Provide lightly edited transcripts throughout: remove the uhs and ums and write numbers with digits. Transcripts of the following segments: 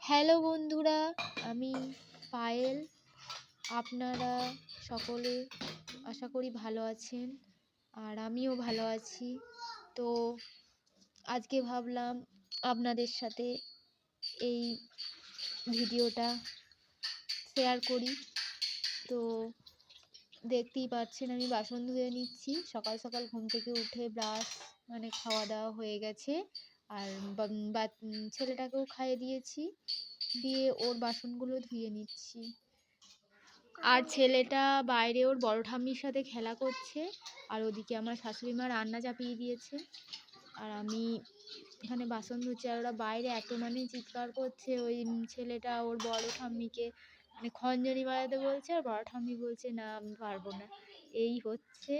Hello বন্ধুরা, আমি পায়েল। আপনারা সকলে আশা করি ভালো আছেন, আর আমিও ভালো আছি। তো আজকে ভাবলাম আপনাদের সাথে এই ভিডিওটা শেয়ার করি। তো দেখতেই পাচ্ছেন আমি বাসন ধুয়ে নিচ্ছি। সকাল সকাল ঘুম থেকে উঠে ব্রাশ খাওয়া দাওয়া হয়ে গেছে, আর ছেলেটাকেও খাইয়ে দিয়েছি, দিয়ে ওর বাসনগুলো ধুয়ে নিচ্ছি। আর ছেলেটা বাইরে ওর বড় ঠাম্মির সাথে খেলা করছে, আর ওদিকে আমার শাশুড়ি মা রান্না চাপিয়ে দিয়েছে, আর আমি এখানে বাসন ধুচ্ছি। আর ওরা বাইরে এত চিৎকার করছে, ওই ছেলেটা ওর বড় ঠাম্মিকে খঞ্জনি বাজাতে বলছে, আর বড় ঠাম্মি বলছে না আমি পারবো না, এই হচ্ছে।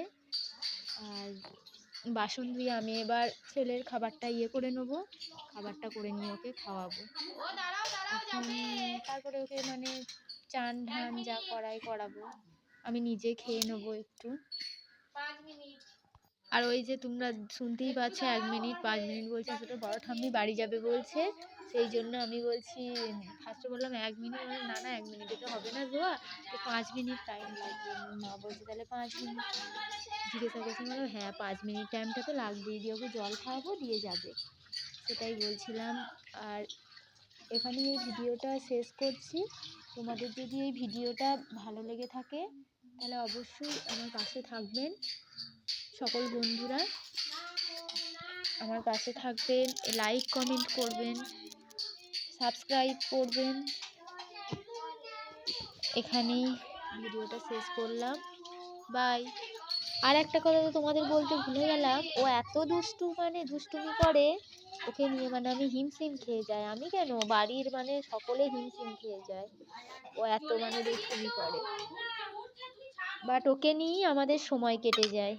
আর বাসন ধুয়ে আমি এবার ছেলের খাবারটা করে নেবো, খাবারটা করে নিয়ে ওকে খাওয়াবো। এখন তারপরে ওকে চান ঢান যা করাবো, আমি নিজে খেয়ে নেবো একটু। আর ওই যে তোমরা শুনতেই পাচ্ছ 1 মিনিট 5 মিনিট বলছে, আসলে বড় ঠাম্মি বাড়ি যাবে বলছে, সেই জন্য আমি বলছি ফার্স্টে বললাম 1 মিনিট, না না 1 মিনিটে তো হবে না ধোয়া, তো 5 মিনিট টাইম লাগবে। মা বলছে তাহলে 5 মিনিট। জিজ্ঞাসা করছি, বললাম হ্যাঁ 5 মিনিট টাইমটা তো লাগবেই, দিয়ে ওকে জল খাওয়াবো, দিয়ে যাবে, সেটাই বলছিলাম। আর এখানেই এই ভিডিওটা শেষ করছি। তোমাদের যদি এই ভিডিওটা ভালো লেগে থাকে তাহলে অবশ্যই আমার পাশে থাকবেন। সকল বন্ধুরা আমার পাশে থাকবেন, লাইক কমেন্ট করবেন, সাবস্ক্রাইব করবেন। এখানেই ভিডিওটা শেষ করলাম, বাই। আর একটা কথা তো তোমাদের বলতে ভুলে গেলাম, ও এত দুষ্টুমি করে, ওকে নিয়ে আমি হিমশিম খেয়ে যাই। আমি কেন, বাড়ির সকলে হিমশিম খেয়ে যায়, ও এত দুষ্টুমি করে, বাট ওকে নিয়েই আমাদের সময় কেটে যায়।